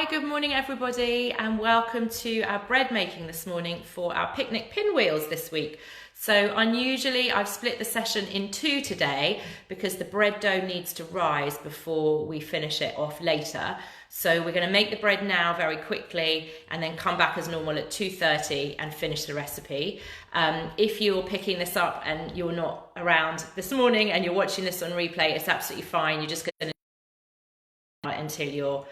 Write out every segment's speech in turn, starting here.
Hi, good morning everybody, and welcome to our bread making this morning for our picnic pinwheels this week. So unusually I've split the session in two today because the bread dough needs to rise before we finish it off later. So we're going to make the bread now very quickly and then come back as normal at 2:30 and finish the recipe. If you're picking this up and you're not around this morning and you're watching this on replay, it's absolutely fine. You're just going to until your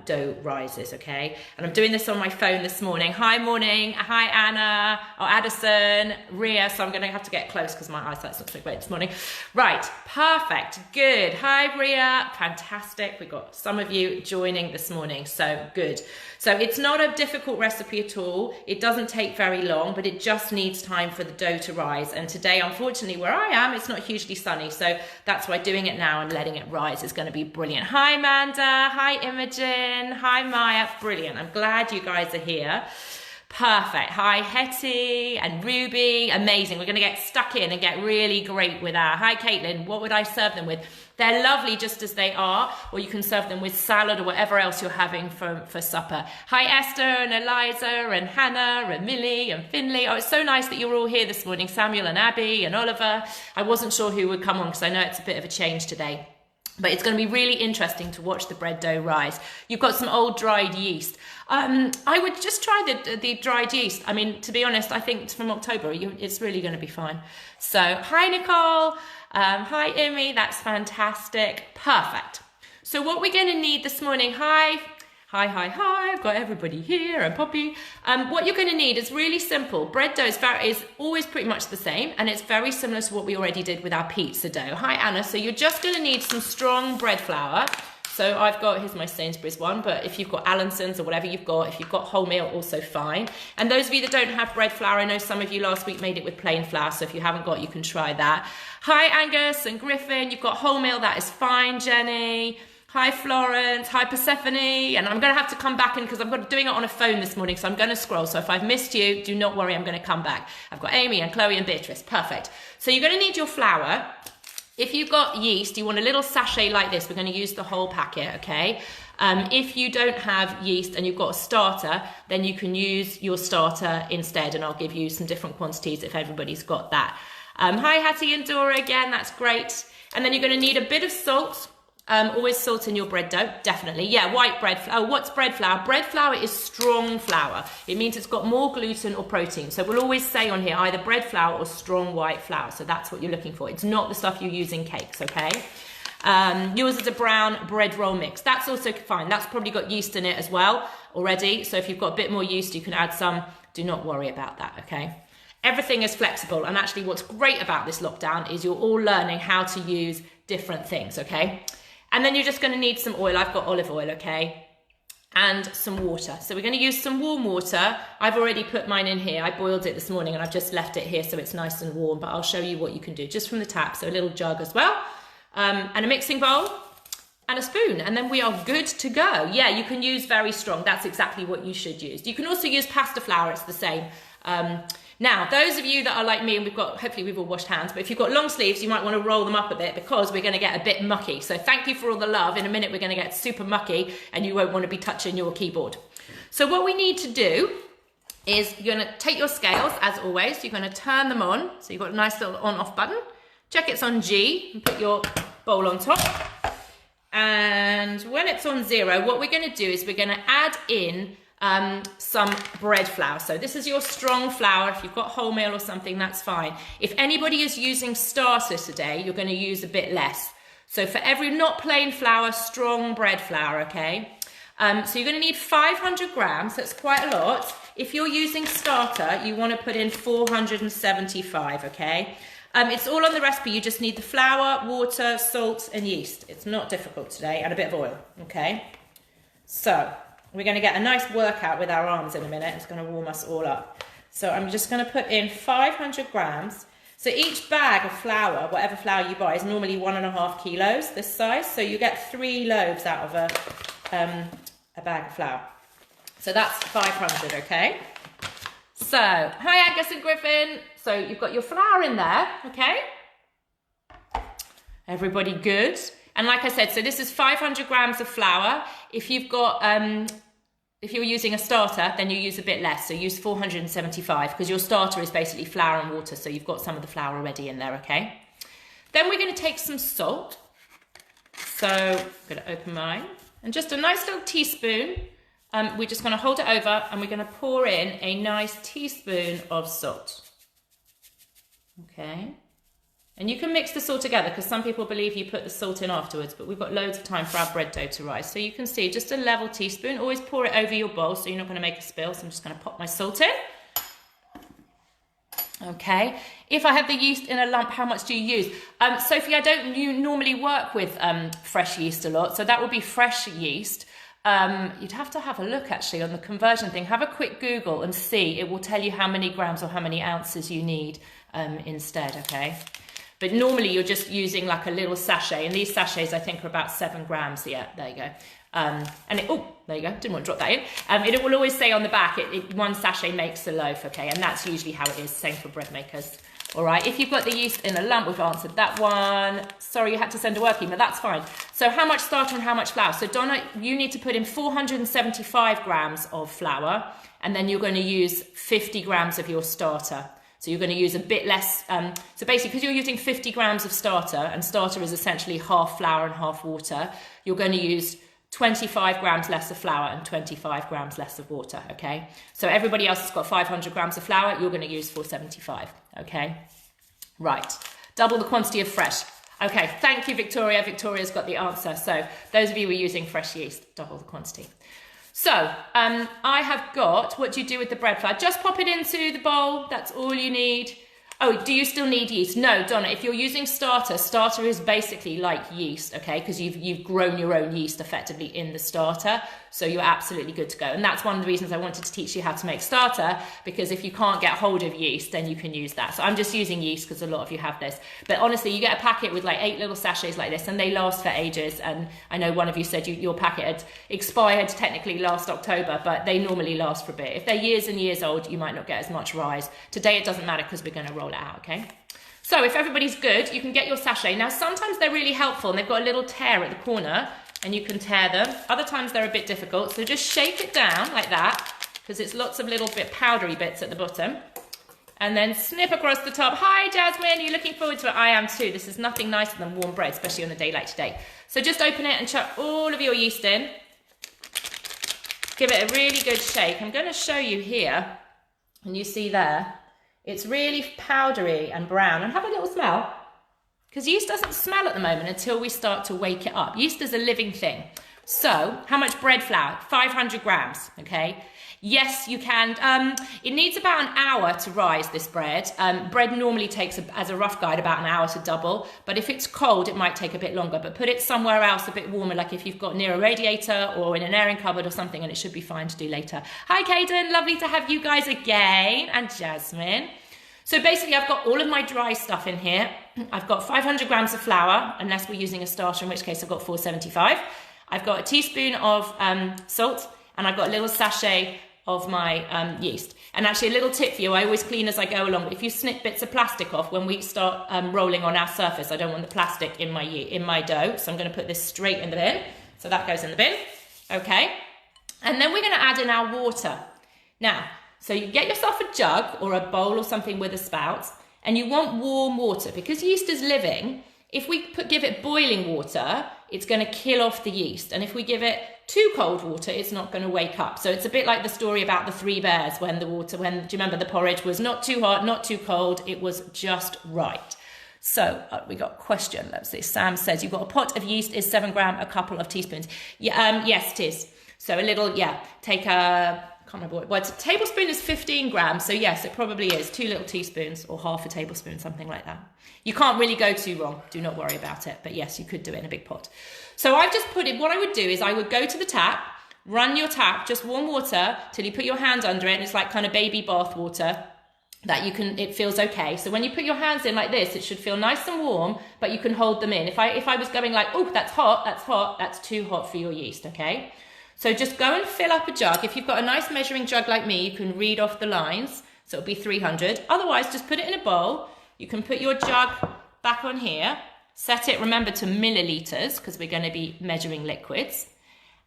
dough rises, okay? And I'm doing this on my phone this morning. Hi, morning. Hi, Anna, or Addison, Ria. So I'm going to have to get close because my eyesight's not so great this morning. Right, perfect, good. Hi, Ria, fantastic. We've got some of you joining this morning, so good. So it's not a difficult recipe at all. It doesn't take very long, but it just needs time for the dough to rise. And today, unfortunately, where I am, it's not hugely sunny. So that's why doing it now and letting it rise is going to be brilliant. Hi, Amanda. Hi, Imogen. Hi, Maya. Brilliant. I'm glad you guys are here. Perfect. Hi, Hetty and Ruby. Amazing. We're going to get stuck in and get really great with our... Hi, Caitlin. What would I serve them with? They're lovely just as they are, or you can serve them with salad or whatever else you're having for supper. Hi, Esther and Eliza and Hannah and Millie and Finley. Oh, it's so nice that you're all here this morning. Samuel and Abby and Oliver. I wasn't sure who would come on because I know it's a bit of a change today. But it's going to be really interesting to watch the bread dough rise. You've got some old dried yeast. I would just try the dried yeast. I mean, to be honest, I think from October, it's really going to be fine. So, hi, Nicole. Hi, Imi. That's fantastic. Perfect. So what we're going to need this morning, hi. I've got everybody here and Poppy. What you're going to need is really simple. Bread dough is always pretty much the same, and it's very similar to what we already did with our pizza dough. Hi, Anna. So you're just going to need some strong bread flour. So I've got, here's my Sainsbury's one, but if you've got Allinson's or whatever you've got, if you've got wholemeal, also fine. And those of you that don't have bread flour, I know some of you last week made it with plain flour, so if you haven't got, you can try that. Hi, Angus and Griffin. You've got wholemeal. That is fine, Jenny. Hi, Florence. Hi, Persephone. And I'm going to have to come back in because I'm doing it on a phone this morning, so I'm going to scroll. So if I've missed you, do not worry, I'm going to come back. I've got Amy and Chloe and Beatrice. Perfect. So you're going to need your flour. If you've got yeast, you want a little sachet like this. We're going to use the whole packet, okay? If you don't have yeast and you've got a starter, then you can use your starter instead, and I'll give you some different quantities if everybody's got that. Hi, Hattie and Dora again. That's great. And then you're going to need a bit of salt. Always salt in your bread dough, definitely. Yeah, white bread flour. Oh, what's bread flour? Bread flour is strong flour. It means it's got more gluten or protein. So we'll always say on here either bread flour or strong white flour. So that's what you're looking for. It's not the stuff you use in cakes, okay? Yours is a brown bread roll mix. That's also fine. That's probably got yeast in it as well already. So if you've got a bit more yeast, you can add some. Do not worry about that, okay? Everything is flexible. And actually what's great about this lockdown is you're all learning how to use different things, okay? And then you're just going to need some oil. I've got olive oil, okay? And some water. So we're going to use some warm water. I've already put mine in here. I boiled it this morning and I've just left it here so it's nice and warm. But I'll show you what you can do just from the tap. So a little jug as well. And a mixing bowl and a spoon. And then we are good to go. Yeah, you can use very strong. That's exactly what you should use. You can also use pasta flour. It's the same. Now, those of you that are like me, and hopefully we've all washed hands, but if you've got long sleeves, you might want to roll them up a bit because we're going to get a bit mucky. So thank you for all the love. In a minute, we're going to get super mucky and you won't want to be touching your keyboard. So what we need to do is you're going to take your scales, as always. You're going to turn them on. So you've got a nice little on-off button. Check it's on G and put your bowl on top. And when it's on 0, what we're going to do is we're going to add in some bread flour. So this is your strong flour. If you've got wholemeal or something, that's fine. If anybody is using starter today, you're going to use a bit less. So for every, not plain flour, strong bread flour, okay? So you're going to need 500 grams. That's quite a lot. If you're using starter, you want to put in 475, okay? It's all on the recipe. You just need the flour, water, salt, and yeast. It's not difficult today, and a bit of oil, okay? So we're going to get a nice workout with our arms in a minute. It's going to warm us all up. So I'm just going to put in 500 grams. So each bag of flour, whatever flour you buy, is normally 1.5 kilos, this size. So you get 3 loaves out of a bag of flour. So that's 500, okay? So, hi Angus and Griffin. So you've got your flour in there, okay? Everybody good? And like I said, so this is 500 grams of flour. If you've got If you're using a starter, then you use a bit less. So use 475 because your starter is basically flour and water. So you've got some of the flour already in there, okay? Then we're going to take some salt. So I'm going to open mine. And just a nice little teaspoon. We're just going to hold it over and we're going to pour in a nice teaspoon of salt. Okay. And you can mix this all together because some people believe you put the salt in afterwards, but we've got loads of time for our bread dough to rise. So you can see just a level teaspoon. Always pour it over your bowl so you're not going to make a spill. So I'm just going to pop my salt in. Okay. If I have the yeast in a lump, how much do you use? Sophie, I don't normally work with fresh yeast a lot. So that would be fresh yeast. You'd have to have a look actually on the conversion thing. Have a quick Google and see. It will tell you how many grams or how many ounces you need instead, okay? But normally you're just using like a little sachet, and these sachets I think are about 7 grams. Yeah, there you go. There you go, didn't want to drop that in. It will always say on the back, one sachet makes a loaf, okay? And that's usually how it is, same for bread makers. All right, if you've got the yeast in a lump, we've answered that one. Sorry, you had to send a work email, that's fine. So how much starter and how much flour? So Donna, you need to put in 475 grams of flour, and then you're going to use 50 grams of your starter. So you're going to use a bit less. So basically, because you're using 50 grams of starter, and starter is essentially half flour and half water, you're going to use 25 grams less of flour and 25 grams less of water, okay? So everybody else has got 500 grams of flour, you're going to use 475, okay? Right, double the quantity of fresh. Okay, thank you, Victoria. Victoria's got the answer. So those of you who are using fresh yeast, double the quantity. So I have got, what do you do with the bread flour? Just pop it into the bowl, that's all you need. Oh, do you still need yeast? No, Donna, if you're using starter, starter is basically like yeast, okay? Because you've grown your own yeast effectively in the starter, so you're absolutely good to go. And that's one of the reasons I wanted to teach you how to make starter, because if you can't get hold of yeast, then you can use that. So I'm just using yeast because a lot of you have this. But honestly, you get a packet with like 8 little sachets like this, and they last for ages. And I know one of you said your packet had expired technically last October, but they normally last for a bit. If they're years and years old, you might not get as much rise. Today it doesn't matter because we're going to roll it out, okay? So if everybody's good, you can get your sachet. Now, sometimes they're really helpful and they've got a little tear at the corner and you can tear them. Other times they're a bit difficult. So just shake it down like that because it's lots of little bit powdery bits at the bottom. And then snip across the top. Hi, Jasmine, you're looking forward to it? I am too. This is nothing nicer than warm bread, especially on a day like today. So just open it and chuck all of your yeast in. Give it a really good shake. I'm going to show you here, and you see there, it's really powdery and brown. And have a little smell, because yeast doesn't smell at the moment until we start to wake it up. Yeast is a living thing. So how much bread flour? 500 grams, okay? Yes, you can. It needs about an hour to rise, this bread. Bread normally takes, as a rough guide, about an hour to double. But if it's cold, it might take a bit longer. But put it somewhere else a bit warmer, like if you've got near a radiator or in an airing cupboard or something, and it should be fine to do later. Hi, Caden. Lovely to have you guys again. And Jasmine. So basically, I've got all of my dry stuff in here. I've got 500 grams of flour, unless we're using a starter, in which case I've got 475. I've got a teaspoon of salt, and I've got a little sachet of my yeast. And actually, a little tip for you, I always clean as I go along. But if you snip bits of plastic off when we start rolling on our surface, I don't want the plastic in my dough. So I'm going to put this straight in the bin. So that goes in the bin. Okay. And then we're going to add in our water. Now, so you get yourself a jug or a bowl or something with a spout, and you want warm water because yeast is living. If we give it boiling water, it's going to kill off the yeast. And if we give it too cold water, it's not going to wake up. So it's a bit like the story about the 3 bears when do you remember the porridge was not too hot, not too cold, it was just right. So we got a question. Let's see. Sam says, you've got a pot of yeast, is 7 grams, a couple of teaspoons. Yeah, yes, it is. So a little, take a, I can't remember what, a tablespoon is 15 grams. So yes, it probably is 2 little teaspoons or half a tablespoon, something like that. You can't really go too wrong. Do not worry about it. But yes, you could do it in a big pot. So I've just put it, what I would do is I would go to the tap, run your tap, just warm water till you put your hand under it. And it's like kind of baby bath water that it feels okay. So when you put your hands in like this, it should feel nice and warm, but you can hold them in. If I was going like, oh, that's hot, that's too hot for your yeast, okay? So just go and fill up a jug. If you've got a nice measuring jug like me, you can read off the lines. So it'll be 300. Otherwise, just put it in a bowl. You can put your jug back on here. Set it, remember, to milliliters because we're going to be measuring liquids.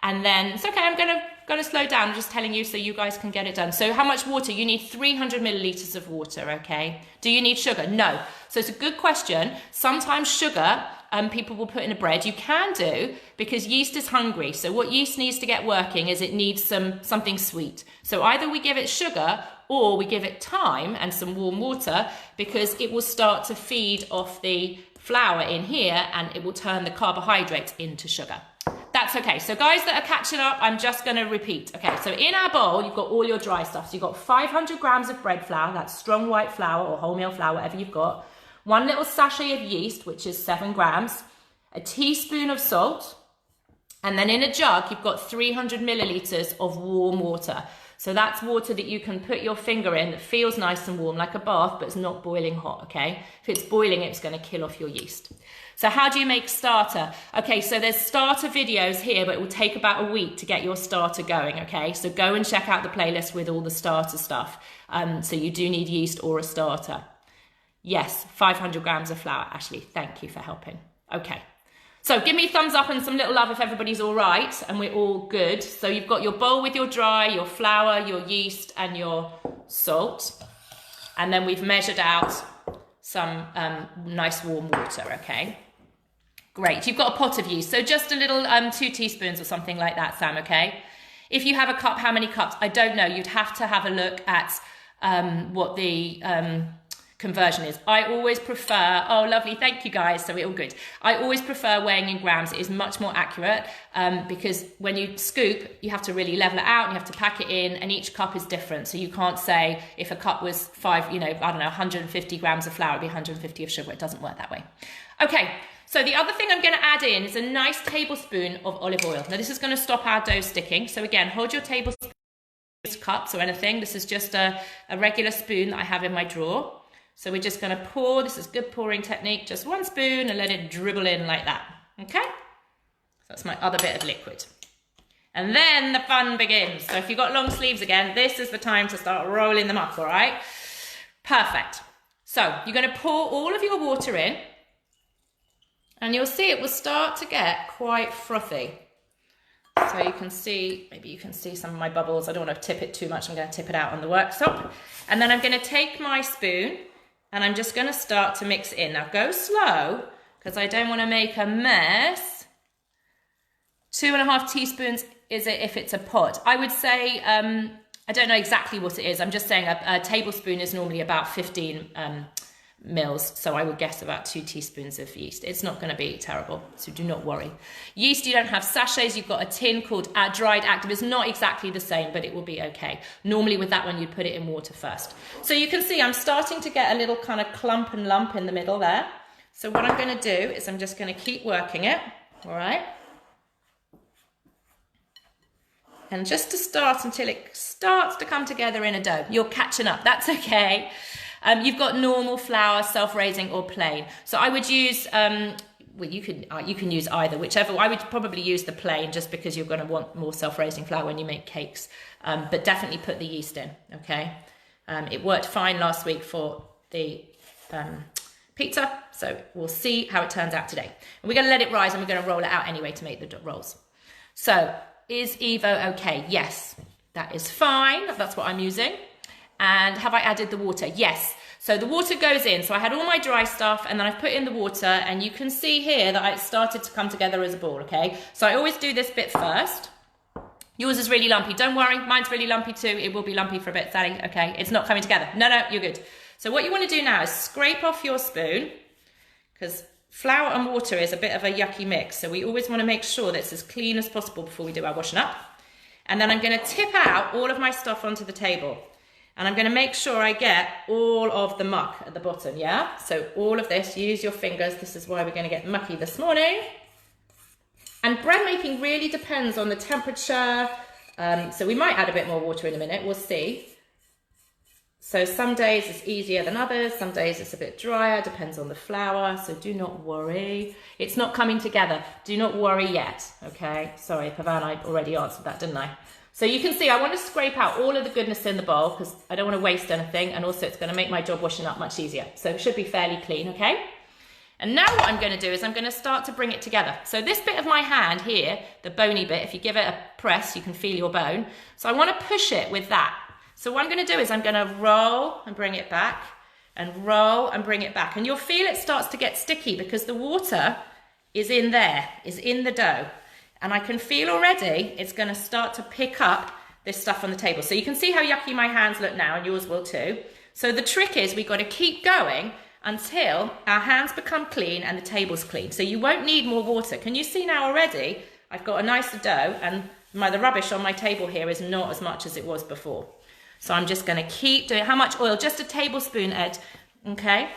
And then it's okay, I'm going to going to slow down. I'm just telling you so you guys can get it done. So how much water? You need 300 milliliters of water, okay? Do you need sugar? No. So it's a good question. Sometimes sugar, people will put in a bread. You can do, because yeast is hungry. So what yeast needs to get working is it needs something sweet. So either we give it sugar or we give it thyme and some warm water, because it will start to feed off the flour in here and it will turn the carbohydrates into sugar. That's okay. So guys that are catching up, I'm just going to repeat. Okay, so in our bowl, you've got all your dry stuff. So you've got 500 grams of bread flour, that's strong white flour or wholemeal flour, whatever you've got. 1 little sachet of yeast, which is 7 grams. A teaspoon of salt. And then in a jug, you've got 300 milliliters of warm water. So that's water that you can put your finger in that feels nice and warm, like a bath, but it's not boiling hot, okay? If it's boiling, it's going to kill off your yeast. So how do you make starter? Okay, so there's starter videos here, but it will take about a week to get your starter going, okay? So go and check out the playlist with all the starter stuff. So you do need yeast or a starter. Yes, 500 grams of flour, Ashley. Thank you for helping. Okay. So give me a thumbs up and some little love if everybody's all right and we're all good. So you've got your bowl with your dry, your flour, your yeast and your salt. And then we've measured out some nice warm water, okay? Great, you've got a pot of yeast. So just a little 2 teaspoons or something like that, Sam, okay? If you have a cup, how many cups? I don't know. You'd have to have a look at what the conversion is. I always prefer, oh lovely, thank you guys, so we're all good. I always prefer weighing in grams. It is much more accurate because when you scoop, you have to really level it out and you have to pack it in, and each cup is different. So you can't say if a cup was 150 grams of flour, it'd be 150 of sugar. It doesn't work that way. Okay, so the other thing I'm going to add in is a nice tablespoon of olive oil. Now this is going to stop our dough sticking. So again, hold your tablespoon, cups or anything. This is just a regular spoon that I have in my drawer. So we're just going to pour, this is good pouring technique, just 1 spoon and let it dribble in like that, okay? So that's my other bit of liquid. And then the fun begins. So if you've got long sleeves again, this is the time to start rolling them up, all right? Perfect. So you're going to pour all of your water in and you'll see it will start to get quite frothy. So you can see, maybe you can see some of my bubbles. I don't want to tip it too much. I'm going to tip it out on the worktop. And then I'm going to take my spoon and I'm just going to start to mix in. Now go slow because I don't want to make a mess. 2.5 teaspoons is it if it's a pot. I would say, I don't know exactly what it is. I'm just saying a tablespoon is normally about 15 mils. So I would guess about 2 teaspoons of yeast. It's not going to be terrible, so do not worry. Yeast, you don't have sachets. You've got a tin called dried active. It's not exactly the same, but it will be okay. Normally with that one, you'd put it in water first. So you can see I'm starting to get a little kind of clump and lump in the middle there. So what I'm going to do is I'm just going to keep working it, all right? And just to start until it starts to come together in a dough. You're catching up, that's okay. You've got normal flour, self-raising or plain. So I would use, well, you can use either, whichever. I would probably use the plain just because you're going to want more self-raising flour when you make cakes. But definitely put the yeast in, okay? It worked fine last week for the pizza, so we'll see how it turns out today. And we're going to let it rise and we're going to roll it out anyway to make the rolls. So is Evo okay? Yes, that is fine. That's what I'm using. And have I added the water? Yes. So the water goes in. So I had all my dry stuff and then I've put in the water and you can see here that it started to come together as a ball, okay? So I always do this bit first. Yours is really lumpy. Don't worry, mine's really lumpy too. It will be lumpy for a bit, Sally, okay? It's not coming together. No, you're good. So what you want to do now is scrape off your spoon because flour and water is a bit of a yucky mix. So we always want to make sure that it's as clean as possible before we do our washing up. And then I'm going to tip out all of my stuff onto the table. And I'm going to make sure I get all of the muck at the bottom, yeah? So all of this, use your fingers. This is why we're going to get mucky this morning. And bread making really depends on the temperature. So we might add a bit more water in a minute. We'll see. So some days it's easier than others. Some days it's a bit drier. Depends on the flour. So do not worry. It's not coming together. Do not worry yet, okay? Sorry, Pavan, I already answered that, didn't I? So you can see I want to scrape out all of the goodness in the bowl because I don't want to waste anything, and also it's going to make my job washing up much easier. So it should be fairly clean, okay? And now what I'm going to do is I'm going to start to bring it together. So this bit of my hand here, the bony bit, if you give it a press, you can feel your bone. So I want to push it with that. So what I'm going to do is I'm going to roll and bring it back, and roll and bring it back. And you'll feel it starts to get sticky because the water is in there, is in the dough. And I can feel already it's going to start to pick up this stuff on the table. So you can see how yucky my hands look now, and yours will too. So the trick is we've got to keep going until our hands become clean and the table's clean. So you won't need more water. Can you see now already I've got a nicer dough, and the rubbish on my table here is not as much as it was before. So I'm just going to keep doing. How much oil? Just a tablespoon, Ed. Okay.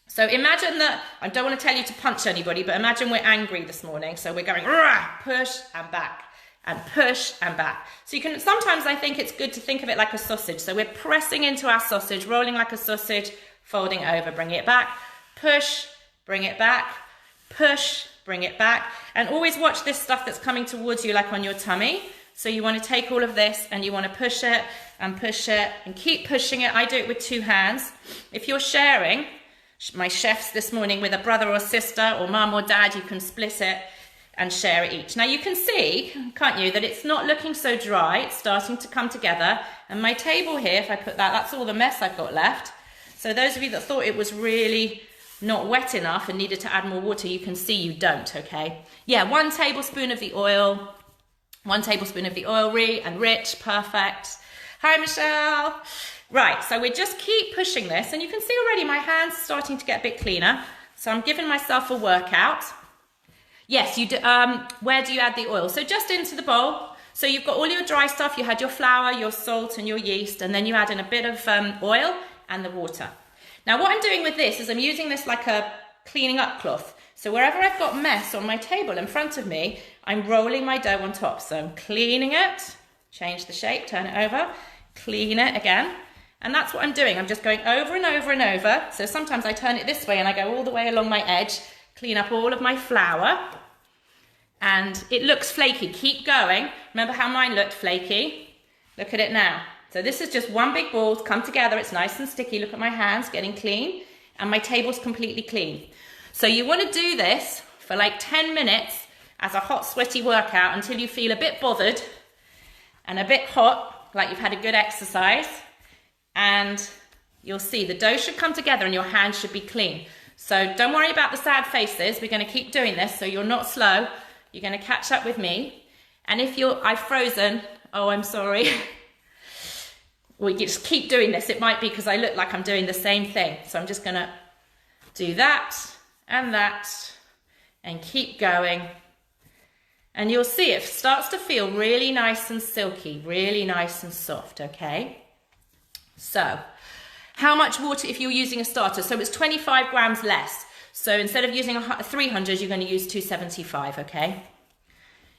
So imagine that, I don't want to tell you to punch anybody, but imagine we're angry this morning. So we're going push and back and push and back. So you can, sometimes I think it's good to think of it like a sausage. So we're pressing into our sausage, rolling like a sausage, folding over, bring it back, push, bring it back, push, bring it back. And always watch this stuff that's coming towards you like on your tummy. So you want to take all of this and you want to push it and keep pushing it. I do it with two hands. If you're sharing my chefs this morning with a brother or sister or mum or dad, you can split it and share it each. Now you can see, can't you, that it's not looking so dry. It's starting to come together. And my table here, if I put that, that's all the mess I've got left. So those of you that thought it was really not wet enough and needed to add more water, you can see you don't, okay? Yeah, 1 tablespoon of the oil. 1 tablespoon of the oil, rich, perfect. Hi, Michelle. Right, so we just keep pushing this, and you can see already my hands are starting to get a bit cleaner. So I'm giving myself a workout. Yes, you do, where do you add the oil? So just into the bowl. So you've got all your dry stuff. You had your flour, your salt, and your yeast, and then you add in a bit of oil and the water. Now what I'm doing with this is I'm using this like a cleaning up cloth. So wherever I've got mess on my table in front of me, I'm rolling my dough on top. So I'm cleaning it, change the shape, turn it over, clean it again. And that's what I'm doing. I'm just going over and over and over. So sometimes I turn it this way and I go all the way along my edge, clean up all of my flour. And it looks flaky. Keep going. Remember how mine looked flaky? Look at it now. So this is just one big ball to come together. It's nice and sticky. Look at my hands getting clean. And my table's completely clean. So you want to do this for like 10 minutes as a hot, sweaty workout until you feel a bit bothered and a bit hot, like you've had a good exercise. And you'll see the dough should come together and your hands should be clean. So don't worry about the sad faces. We're going to keep doing this so you're not slow. You're going to catch up with me. And if I've frozen, oh, I'm sorry. We just keep doing this. It might be because I look like I'm doing the same thing. So I'm just going to do that and keep going. And you'll see it starts to feel really nice and silky, really nice and soft, okay? So how much water if you're using a starter? So it's 25 grams less. So instead of using 300, you're going to use 275, okay?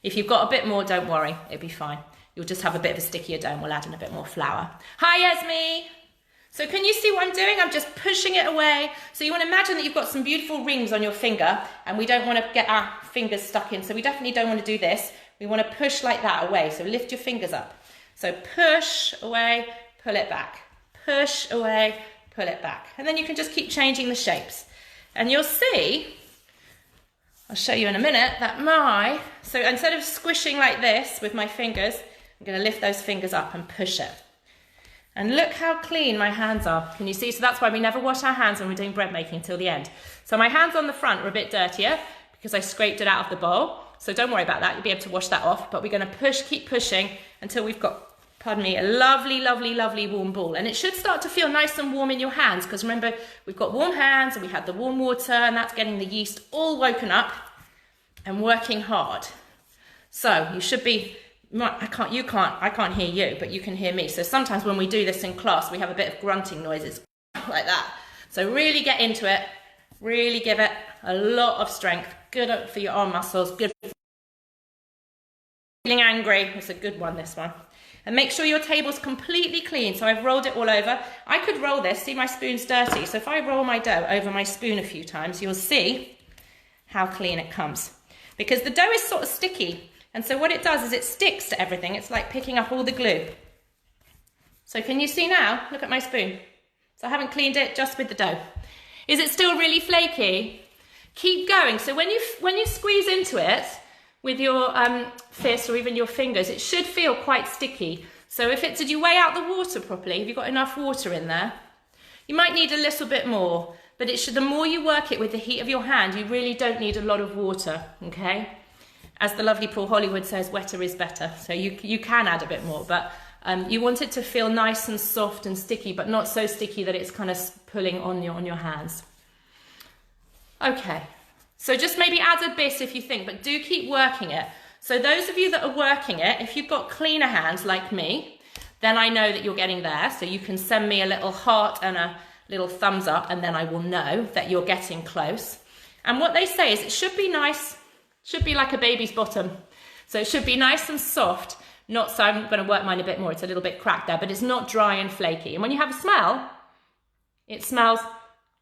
If you've got a bit more, don't worry, it'll be fine. You'll just have a bit of a stickier dough and we'll add in a bit more flour. Hi, Esme. So can you see what I'm doing? I'm just pushing it away. So you want to imagine that you've got some beautiful rings on your finger and we don't want to get our fingers stuck in. So we definitely don't want to do this. We want to push like that away. So lift your fingers up. So push away, pull it back. Push away, pull it back. And then you can just keep changing the shapes. And you'll see, I'll show you in a minute, that so instead of squishing like this with my fingers, I'm going to lift those fingers up and push it. And look how clean my hands are. Can you see? So that's why we never wash our hands when we're doing bread making till the end. So my hands on the front are a bit dirtier because I scraped it out of the bowl. So don't worry about that. You'll be able to wash that off. But we're going to keep pushing until we've got, pardon me, a lovely, lovely, lovely warm ball. And it should start to feel nice and warm in your hands because remember, we've got warm hands and we had the warm water and that's getting the yeast all woken up and working hard. So you should be, I can't hear you, but you can hear me. So sometimes when we do this in class, we have a bit of grunting noises like that. So really get into it, really give it a lot of strength. Good for your arm muscles, good for feeling angry. It's a good one, this one. And make sure your table's completely clean. So I've rolled it all over. I could roll this, see my spoon's dirty. So if I roll my dough over my spoon a few times, you'll see how clean it comes. Because the dough is sort of sticky. And so what it does is it sticks to everything. It's like picking up all the glue. So can you see now? Look at my spoon. So I haven't cleaned it, just with the dough. Is it still really flaky? Keep going. So when you squeeze into it with your fist or even your fingers, it should feel quite sticky. So did you weigh out the water properly? Have you got enough water in there? You might need a little bit more, but the more you work it with the heat of your hand, you really don't need a lot of water, okay? As the lovely Paul Hollywood says, wetter is better. So you can add a bit more, but you want it to feel nice and soft and sticky, but not so sticky that it's kind of pulling on your hands. Okay, so just maybe add a bit if you think, but do keep working it. So those of you that are working it, if you've got cleaner hands like me, then I know that you're getting there. So you can send me a little heart and a little thumbs up, and then I will know that you're getting close. And what they say is it should be nice, should be like a baby's bottom. So it should be nice and soft, not so, I'm going to work mine a bit more, it's a little bit cracked there, but it's not dry and flaky. And when you have a smell, it smells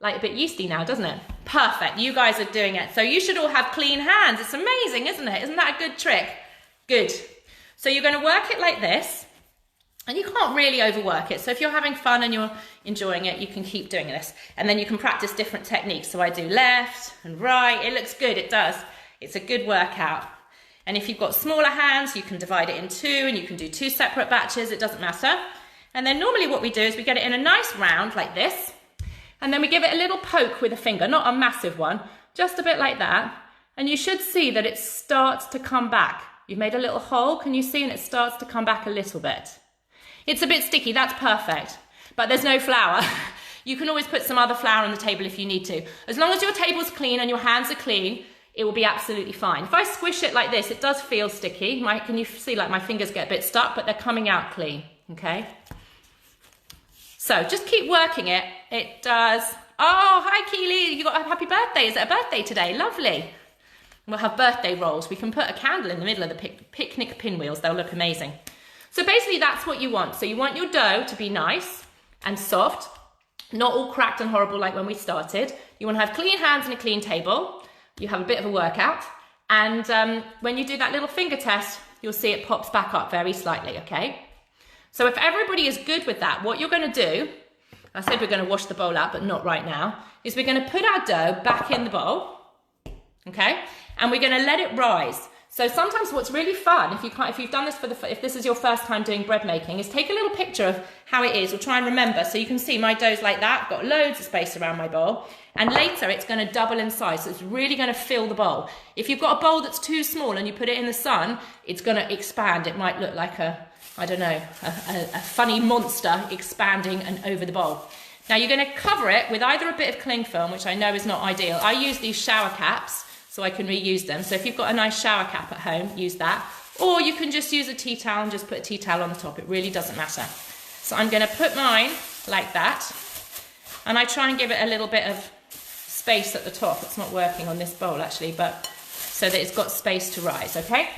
like a bit yeasty now, doesn't it? Perfect, you guys are doing it. So you should all have clean hands. It's amazing, isn't it? Isn't that a good trick? Good. So you're going to work it like this, and you can't really overwork it. So if you're having fun and you're enjoying it, you can keep doing this. And then you can practice different techniques. So I do left and right. It looks good, it does. It's a good workout. And if you've got smaller hands, you can divide it in two, and you can do 2 separate batches. It doesn't matter. And then normally what we do is we get it in a nice round like this. And then we give it a little poke with a finger, not a massive one, just a bit like that. And you should see that it starts to come back. You've made a little hole, can you see? And it starts to come back a little bit. It's a bit sticky, that's perfect. But there's no flour. You can always put some other flour on the table if you need to. As long as your table's clean and your hands are clean, it will be absolutely fine. If I squish it like this, it does feel sticky. Can you see like my fingers get a bit stuck, but they're coming out clean, okay? So just keep working it. It does. Oh, hi Keely, you got a happy birthday. Is it a birthday today? Lovely. We'll have birthday rolls. We can put a candle in the middle of the picnic pinwheels. They'll look amazing. So basically that's what you want. So you want your dough to be nice and soft, not all cracked and horrible like when we started. You want to have clean hands and a clean table. You have a bit of a workout. And when you do that little finger test, you'll see it pops back up very slightly, okay? So if everybody is good with that, what you're going to do, I said we're going to wash the bowl out, but not right now, is we're going to put our dough back in the bowl, okay? And we're going to let it rise. So sometimes what's really fun, if you've done this if this is your first time doing bread making, is take a little picture of how it is, or try and remember. So you can see my dough's like that, I've got loads of space around my bowl, and later it's going to double in size, so it's really going to fill the bowl. If you've got a bowl that's too small and you put it in the sun, it's going to expand. It might look like a funny monster expanding and over the bowl. Now you're going to cover it with either a bit of cling film, which I know is not ideal. I use these shower caps so I can reuse them. So if you've got a nice shower cap at home, use that. Or you can just use a tea towel and just put a tea towel on the top. It really doesn't matter. So I'm going to put mine like that. And I try and give it a little bit of space at the top. It's not working on this bowl actually, but so that it's got space to rise, okay?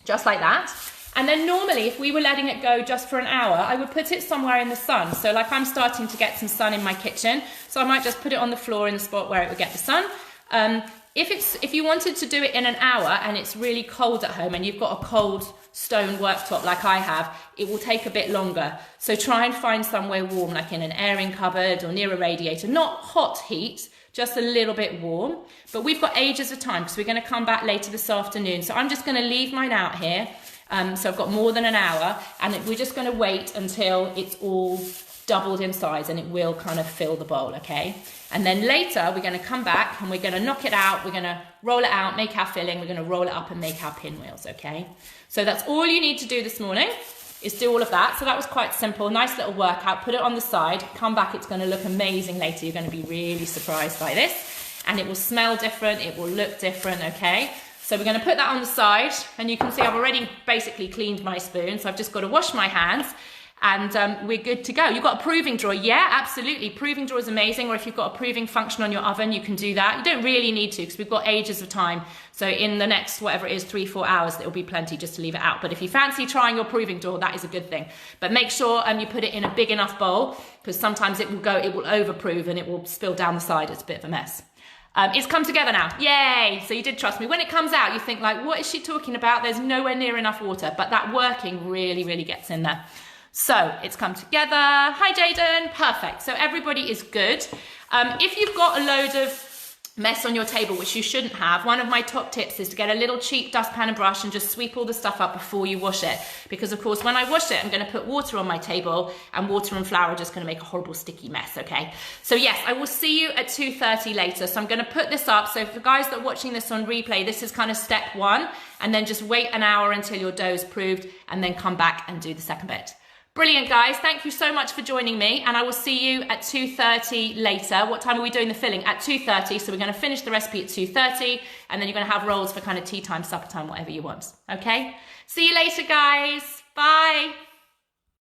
Just like that. And then normally, if we were letting it go just for an hour, I would put it somewhere in the sun. So like I'm starting to get some sun in my kitchen, so I might just put it on the floor in the spot where it would get the sun. If you wanted to do it in an hour and it's really cold at home and you've got a cold stone worktop like I have, it will take a bit longer. So try and find somewhere warm, like in an airing cupboard or near a radiator. Not hot heat, just a little bit warm. But we've got ages of time because we're going to come back later this afternoon. So I'm just going to leave mine out here. So I've got more than an hour, and we're just going to wait until it's all doubled in size, and it will kind of fill the bowl, okay? And then later we're going to come back and we're going to knock it out, we're going to roll it out, make our filling, we're going to roll it up and make our pinwheels, okay? So that's all you need to do this morning, is do all of that. So that was quite simple, nice little workout. Put it on the side, come back, it's going to look amazing later. You're going to be really surprised by this, and it will smell different, it will look different, okay? So we're going to put that on the side, and you can see I've already basically cleaned my spoon, so I've just got to wash my hands, and we're good to go. You've got a proving drawer. Yeah, absolutely. Proving drawer is amazing, or if you've got a proving function on your oven, you can do that. You don't really need to, because we've got ages of time. So in the next, whatever it is, 3-4 hours, it'll be plenty just to leave it out. But if you fancy trying your proving drawer, that is a good thing. But make sure you put it in a big enough bowl, because sometimes it will overprove and it will spill down the side. It's a bit of a mess. It's come together now. Yay! So you did trust me. When it comes out, you think like, what is she talking about? There's nowhere near enough water, but that working really, really gets in there. So it's come together. Hi, Jaden. Perfect. So everybody is good. If you've got a load of mess on your table, which you shouldn't have, one of my top tips is to get a little cheap dustpan and brush and just sweep all the stuff up before you wash it. Because of course, when I wash it, I'm going to put water on my table, and water and flour are just going to make a horrible sticky mess, okay? So yes, I will see you at 2:30 later. So I'm going to put this up. So for guys that are watching this on replay, this is kind of step one, and then just wait an hour until your dough is proved, and then come back and do the second bit. Brilliant, guys. Thank you so much for joining me, and I will see you at 2:30 later. What time are we doing the filling? At 2:30, so we're going to finish the recipe at 2:30, and then you're going to have rolls for kind of tea time, supper time, whatever you want. Okay? See you later, guys. Bye.